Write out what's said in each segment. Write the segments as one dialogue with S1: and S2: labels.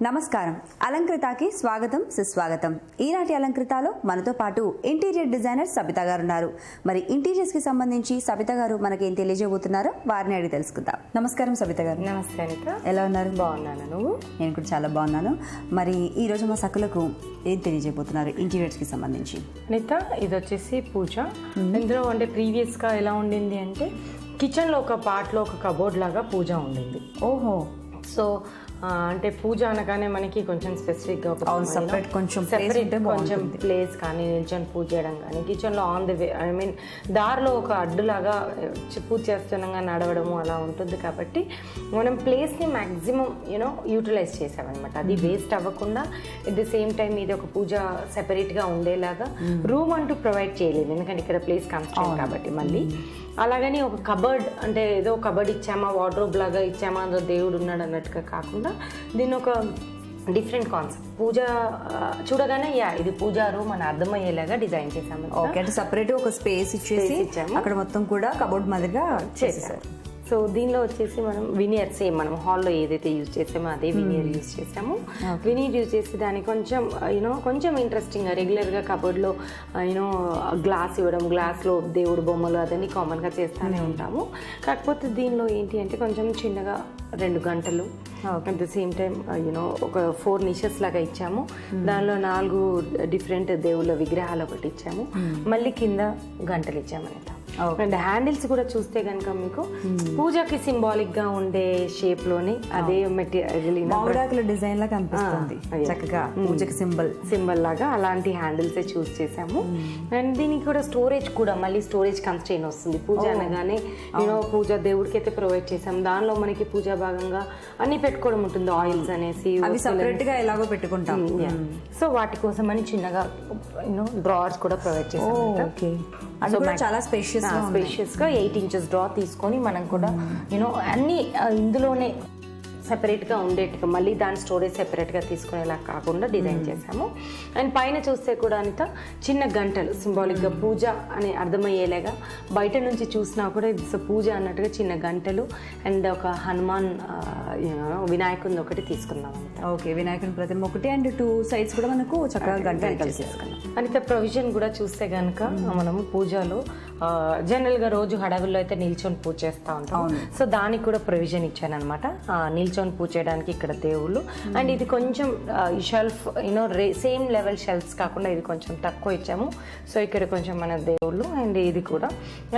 S1: నమస్కారం. అలంకృతకి స్వాగతం, సుస్వాగతం. ఈనాటి అలంకృతలో మనతో పాటు ఇంటీరియర్ డిజైనర్ సబిత గారు ఉన్నారు. మరి ఇంటీరియర్స్ కి సంబంధించి సబిత గారు మనకేం తెలియజేయబోతున్నారో వారిని అడిగి తెలుసుకుందాం. నమస్కారం సబిత గారు.
S2: నమస్తే అనిత.
S1: ఎలా ఉన్నారు?
S2: బాగున్నాను. నువ్వు?
S1: నేను కూడా చాలా బాగున్నాను. మరి ఈ రోజు మా సకులకు ఏం తెలియజేయబోతున్నారు ఇంటీరియర్స్ కి సంబంధించి?
S2: అనిత, ఇది వచ్చేసి పూజ. ఇందులో అంటే ప్రీవియస్ గా ఎలా ఉండింది అంటే కిచెన్ లో ఒక పార్ట్ లో ఒక కబోర్డ్ లాగా పూజ ఉండింది.
S1: ఓహో.
S2: సో అంటే పూజ అనగానే మనకి కొంచెం స్పెసిఫిక్గా ఒక
S1: కొంచెం
S2: ప్లేస్ కానీ నిల్చొని పూజ చేయడం కానీ కిచెన్లో ఆన్ ది వే దారిలో ఒక అడ్డులాగా పూజ చేస్తున్నాగా నడవడము అలా ఉంటుంది. కాబట్టి మనం ప్లేస్ని మ్యాక్సిమం యూటిలైజ్ చేసామన్నమాట. అది వేస్ట్ అవ్వకుండా ఎట్ ది సేమ్ టైం ఇది ఒక పూజ సెపరేట్గా ఉండేలాగా రూమ్ అంటూ ప్రొవైడ్ చేయలేదు, ఎందుకంటే ఇక్కడ ప్లేస్ కన్స్ట్రెయింట్ కాబట్టి. మళ్ళీ అలాగని ఒక కబర్డ్ అంటే ఏదో కబర్డ్ ఇచ్చామా, వార్డ్రోబ్ లాగా ఇచ్చామా, అందులో దేవుడు ఉన్నాడు అన్నట్టుగా కాకుండా దీన్ని ఒక డిఫరెంట్ కాన్సెప్ట్ పూజ చూడగానే ఇది పూజా రూమ్ అని అర్థమయ్యేలాగా డిజైన్ చేసాము.
S1: ఓకే, అంటే సపరేట్ ఒక స్పేస్ ఇచ్చేసి ఇచ్చాము, అక్కడ మొత్తం కూడా కబోర్డ్ మాదిరిగా చేసేసారు.
S2: సో దీనిలో వచ్చేసి మనం వినియర్ సేమ్ మనం హాల్లో ఏదైతే యూజ్ చేసామో అదే వినియర్ యూజ్ చేసాము. వినియర్ యూజ్ చేసి దానికి కొంచెం కొంచెం ఇంట్రెస్టింగ్గా రెగ్యులర్గా కబోర్డ్లో గ్లాస్ ఇవ్వడం, గ్లాస్లో దేవుడు బొమ్మలు అదని కామన్గా చేస్తూనే ఉంటాము. కాకపోతే దీనిలో ఏంటి అంటే కొంచెం చిన్నగా 2 గంటలు అట్ ద సేమ్ టైం ఒక 4 నిషెస్ లాగా ఇచ్చాము. దానిలో 4 డిఫరెంట్ దేవుళ్ళ విగ్రహాలు ఒకటి ఇచ్చాము. మళ్ళీ కింద గంటలు ఇచ్చాము అనేది. అండ్ హ్యాండిల్స్ కూడా చూస్తే కనుక మీకు పూజకి సింబాలిక్ గా ఉండే షేప్ లోనే అదే మెటీరియల్
S1: డిజైన్ లా కనిపిస్తుంది, చక్కగా పూజకి సింబల్
S2: లాగా అలాంటి హ్యాండిల్స్ చూస్ చేసాము. అండ్ దీనికి కూడా స్టోరేజ్ కూడా మళ్ళీ స్టోరేజ్ కన్స్ట్రెయిన్ వస్తుంది. పూజ అనగానే పూజ దేవుడికి అయితే ప్రొవైడ్ చేసాము. దానిలో మనకి పూజా భాగంగా అన్ని పెట్టుకోవడం ఉంటుంది, ఆయిల్స్ అనేసి
S1: సెపరేట్ గా ఎలాగో పెట్టుకుంటాం.
S2: సో వాటి కోసం అని చిన్నగా డ్రావర్స్ కూడా ప్రొవైడ్ చేసాము.
S1: చాలా స్పేషియస్
S2: గా 8 ఇంచెస్ డ్రా తీసుకొని మనం కూడా అన్ని ఇందులోనే సెపరేట్గా ఉండేట్టుగా మళ్ళీ దాని స్టోరేజ్ సెపరేట్గా తీసుకునేలా కాకుండా డిజైన్ చేసాము. అండ్ పైన చూస్తే కూడా అంత చిన్న గంటలు సింబాలిక్గా పూజ అని అర్థమయ్యేలాగా బయట నుంచి చూసినా కూడా ఇది పూజ అన్నట్టుగా చిన్న గంటలు అండ్ ఒక హనుమాన్ వినాయకుని ఒకటి తీసుకున్నాం అంత.
S1: ఓకే, వినాయకుని ప్రతిమ ఒకటి అండ్ 2 సైడ్స్ కూడా మనకు చక్కగా గంటలు తీసుకున్నాం.
S2: అంత ప్రొవిజన్ కూడా చూస్తే కనుక మనము పూజలో జనరల్గా రోజు హడావిల్లో అయితే నిల్చొని పూజ చేస్తూ ఉంటాం. సో దానికి కూడా ప్రొవిజన్ ఇచ్చాను అనమాట. నిల్చొని పూజ చేయడానికి ఇక్కడ దేవుళ్ళు. అండ్ ఇది కొంచెం ఈ షెల్ఫ్ సేమ్ లెవెల్ షెల్ఫ్స్ కాకుండా ఇది కొంచెం తక్కువ ఇచ్చాము. సో ఇక్కడ కొంచెం మన దేవుళ్ళు అండ్ ఇది కూడా.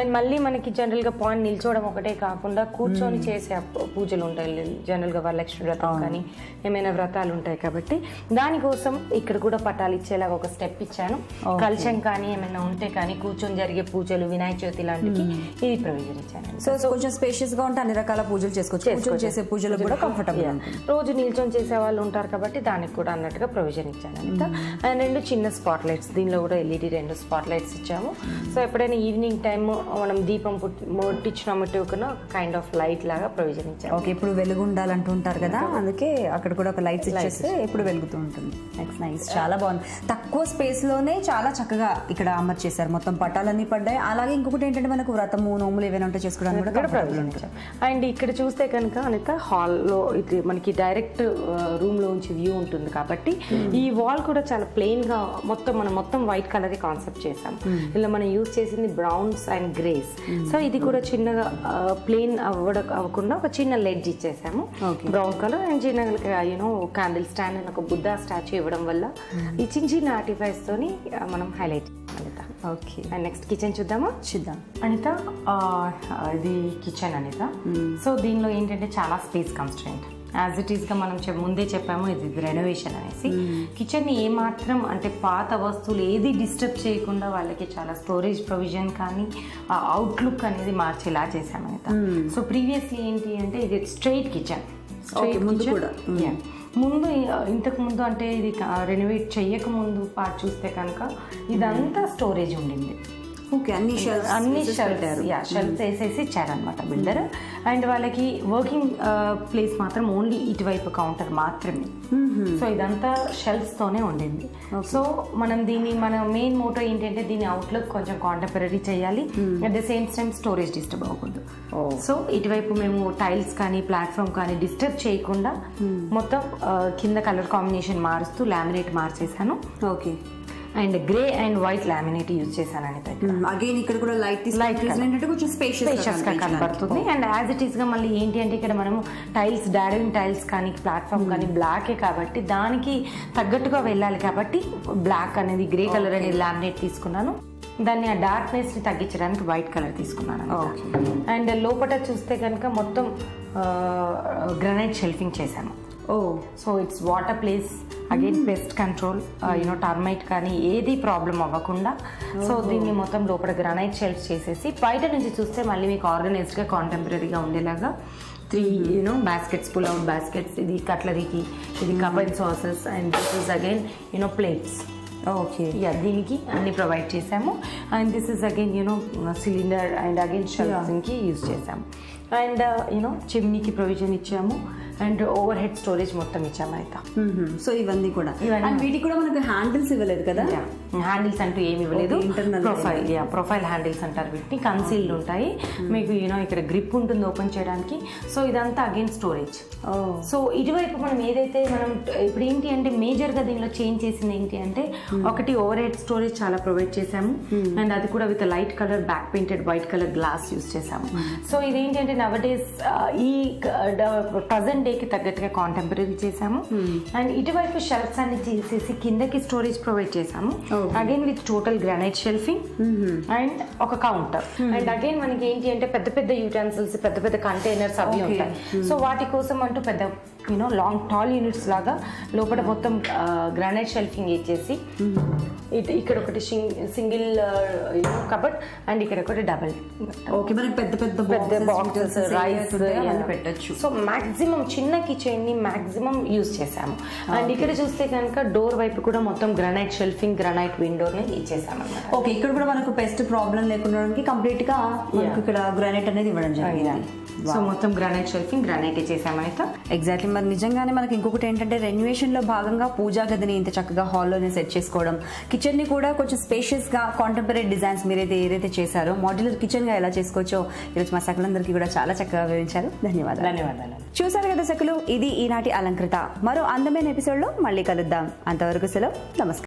S2: అండ్ మళ్ళీ మనకి జనరల్గా పాయింట్ నిల్చోవడం ఒకటే కాకుండా కూర్చొని చేసే పూజలు ఉంటాయి, జనరల్గా వరలక్ష్మి వ్రతం కానీ ఏమైనా వ్రతాలు ఉంటాయి కాబట్టి దానికోసం ఇక్కడ కూడా పటాలు ఇచ్చేలాగా ఒక స్టెప్ ఇచ్చాను. కలశం కానీ ఏమైనా ఉంటే కానీ కూర్చొని జరిగే పూజలు, వినాయక చవితి లాంటివి ఇది ప్రొవిజన్ ఇచ్చాను.
S1: సో కొంచెం స్పేషియస్ గా ఉంటే అన్ని రకాల పూజలు చేసుకోవచ్చు, చేసే పూజలు కూడా కంఫర్టబుల్.
S2: రోజు నిల్చొని చేసే వాళ్ళు ఉంటారు కాబట్టి దానికి కూడా అన్నట్టుగా ప్రొవిజన్ ఇచ్చాను అంత. అండ్ 2 చిన్న స్పాట్ లైట్స్, దీనిలో కూడా LED 2 స్పాట్ లైట్స్ ఇచ్చాము. సో ఎప్పుడైనా ఈవినింగ్ టైమ్ మనం దీపం ముట్టించినట్టు ఒక కైండ్ ఆఫ్ లైట్ లాగా ప్రొవిజన్ ఇచ్చాము.
S1: ఓకే, ఇప్పుడు వెలుగు ఉండాలంటూ ఉంటారు కదా, అందుకే అక్కడ కూడా ఒక లైట్స్ ఇచ్చేస్తే ఎప్పుడు వెలుగుతూ ఉంటుంది. నైస్, చాలా బాగుంది. తక్కువ స్పేస్ లోనే చాలా చక్కగా ఇక్కడ అమర్చేశారు. మొత్తం పటాలన్నీ పడ్డాయి. అలాగే ఇంకొకటి ఏంటంటే మనకు వ్రతము, నోములు ఏవైనా ఉంటే చేసుకోవడానికి కూడా ప్రొవిజన్ ఇచ్చాం.
S2: అండ్ ఇక్కడ చూస్తే కనుక అనిత హాల్లో ఇది మనకి డైరెక్ట్ రూమ్ లోంచి వ్యూ ఉంటుంది కాబట్టి ఈ వాల్ కూడా చాలా ప్లెయిన్ గా మొత్తం వైట్ కలర్ కాన్సెప్ట్ చేసాం. ఇలా మనం యూజ్ చేసింది బ్రౌన్స్ అండ్ గ్రేస్. సో ఇది కూడా చిన్నగా ప్లెయిన్ అవ్వకుండా ఒక చిన్న లెడ్జ్ ఇచ్చేసాము బ్రౌన్ కలర్. అండ్ చిన్నగా క్యాండిల్ స్టాండ్ అని ఒక బుద్ధ స్టాచ్యూ ఇవ్వడం వల్ల ఈ చిన్న ఆర్టిఫైస్ తోని మనం హైలైట్ చేస్తాం.
S1: ఓకే,
S2: అండ్ నెక్స్ట్ కిచెన్ చూద్దాం అనిత. ఇది కిచెన్ అనిత. సో దీనిలో ఏంటంటే చాలా స్పేస్ కన్స్ట్రెయింట్. యాజ్ ఇట్ ఈస్గా మనం ముందే చెప్పాము ఇది రెనోవేషన్ అనేసి. కిచెన్ ఏమాత్రం అంటే పాత వస్తువులు ఏది డిస్టర్బ్ చేయకుండా వాళ్ళకి చాలా స్టోరేజ్ ప్రొవిజన్ కానీ అవుట్లుక్ అనేది మార్చేలా చేసాము అనిత. సో ప్రీవియస్లీ ఏంటి అంటే ఇది స్ట్రైట్ కిచెన్. ముందు ఇంతకు ముందు అంటే ఇది రెనోవేట్ చెయ్యక ముందు పార్ట్ చూస్తే కనుక ఇదంతా స్టోరేజ్ ఉండింది.
S1: ఓకే, అన్ని
S2: షెల్ఫ్స్ వేసేసి ఇచ్చారనమాట బిల్డర్. అండ్ వాళ్ళకి వర్కింగ్ ప్లేస్ మాత్రం ఓన్లీ ఇటువైపు కౌంటర్ మాత్రమే. సో ఇదంతా షెల్ఫ్స్ తోనే ఉండింది. సో మనం మన మెయిన్ మోటో ఏంటంటే దీని అవుట్లుక్ కొంచెం కాంటెంపరీ చేయాలి, at the same time storage disturb అవ్వకూడదు. సో ఇటువైపు మేము టైల్స్ కానీ ప్లాట్ఫామ్ కానీ డిస్టర్బ్ చేయకుండా మొత్తం కింద కలర్ కాంబినేషన్ మారుస్తూ లామినేట్ మార్చేసాను.
S1: Okay,
S2: and grey and white laminate use చేశానని
S1: అగైన్ ఇక్కడ కూడా లైట్ కొంచెం
S2: స్పేషియస్ గా కనబడుతుంది. అండ్ యాజ్ ఇట్ ఈస్ గా మళ్ళీ ఏంటి అంటే ఇక్కడ మనము టైల్స్ డార్విన్ టైల్స్ కానీ ప్లాట్ఫామ్ కానీ బ్లాకే కాబట్టి దానికి తగ్గట్టుగా వెళ్ళాలి కాబట్టి బ్లాక్ అనేది గ్రే కలర్ అనేది లామినేట్ తీసుకున్నాను. దాన్ని ఆ డార్క్నెస్ ని తగ్గించడానికి వైట్ కలర్ తీసుకున్నాను. అండ్ లోపల చూస్తే కనుక మొత్తం గ్రానైట్ షెల్ఫింగ్ చేశాను. So it's water place, again pest control, termite కానీ ఏది ప్రాబ్లం అవ్వకుండా. సో దీన్ని మొత్తం లోపల గ్రానైట్ షెల్ఫ్ చేసేసి బయట నుంచి చూస్తే మళ్ళీ మీకు ఆర్గనైజ్డ్గా కాంటెంపరీగా ఉండేలాగా 3 బాస్కెట్స్, పుల్ అవుట్ బాస్కెట్స్, ఇది కట్లరీకి, ఇది cup and sauces, and this is again plates.
S1: Okay,
S2: దీనికి అన్ని ప్రొవైడ్ చేసాము. And this is again cylinder and again షెల్ఫింగ్కి యూజ్ చేసాము. అండ్ చిమ్నీకి ప్రొవిజన్ ఇచ్చాము. అండ్ ఓవర్ హెడ్ స్టోరేజ్ మొత్తం ఇచ్చాము అయితే.
S1: సో ఇవన్నీ కూడా, వీటికి కూడా మనకు హ్యాండిల్స్ ఇవ్వలేదు కదా?
S2: హ్యాండిల్స్ అంటూ ఏమి ఇవ్వలేదు. ప్రొఫైల్ హ్యాండిల్స్ అంటారు వీటిని, కన్సీల్డ్ ఉంటాయి. మీకు ఇక్కడ గ్రిప్ ఉంటుంది ఓపెన్ చేయడానికి. సో ఇదంతా అగైన్ స్టోరేజ్. సో ఇటువైపు మనం ఏదైతే మనం ఇప్పుడు ఏంటి అంటే మేజర్ గా దీనిలో చేంజ్ చేసింది ఏంటి అంటే ఒకటి ఓవర్ హెడ్ స్టోరేజ్ చాలా ప్రొవైడ్ చేసాము. అండ్ అది కూడా with light colour back painted white colour glass use చేసాము. సో ఇదేంటి అంటే నవడేస్ ఈ ప్రజెంట్ డేకి తగ్గట్టుగా కాంటెంపరీ చేసాము. అండ్ ఇటువైపు షెల్ఫ్స్ అన్ని చేసేసి కిందకి స్టోరేజ్ ప్రొవైడ్ చేసాము. Again with total granite shelving and ఒక కౌంటర్. అండ్ అగైన్ మనకి ఏంటి అంటే పెద్ద పెద్ద యూటెన్సిల్స్, పెద్ద పెద్ద కంటైనర్స్ అవి ఉంటాయి. సో వాటి కోసం అంటూ పెద్ద లాంగ్ టాల్ యూనిట్స్ లాగా లోపల మొత్తం గ్రానైట్ షెల్ఫింగ్ ఇచ్చేసి ఇక్కడ ఒకటి సింగిల్ కబర్డ్ అండ్ ఇక్కడ ఒకటి డబుల్.
S1: ఓకే, మనకి పెద్ద పెద్ద
S2: బాక్సెస్, రైస్ పెట్టచ్చు. సో మాక్సిమం చిన్న కిచెన్ ని మాక్సిమం యూజ్ చేసాము. అండ్ ఇక్కడ చూస్తే కనుక డోర్ వైపు కూడా మొత్తం గ్రానైట్ షెల్ఫింగ్, గ్రానైట్ విండోని ఇచ్చేసాము అన్నమాట.
S1: ఓకే, ఇక్కడ కూడా మనకు పెస్ట్ ప్రాబ్లం లేకుండా కంప్లీట్ గా మనకు ఇక్కడ గ్రానైట్ అనేది ఇవ్వడం జరిగింది.
S2: సో మొత్తం గ్రానైట్ షెల్ఫింగ్ గ్రానైట్ చేసాము అయితే.
S1: ఎగ్జాక్ట్లీ. మరి నిజంగానే మనకి ఇంకొకటి ఏంటంటే రెన్యువేషన్ లో భాగంగా పూజా గదిని ఇంత చక్కగా హాల్లోనే సెట్ చేసుకోవడం, కిచెన్ ని కూడా కొంచెం స్పేషియస్ గా కాంటెంపరీ డిజైన్స్ ఏదైతే చేశారో మాడ్యులర్ కిచెన్ గా ఎలా చేసుకోవచ్చో ఈరోజు మా సకులందరికీ కూడా చాలా చక్కగా వివరించారు. ధన్యవాదాలు. చూసారు కదా సకులు, ఇది ఈనాటి అలంకృత. మరో అందమైన ఎపిసోడ్ లో మళ్ళీ కలుద్దాం. అంతవరకు సెలవు, నమస్కారం.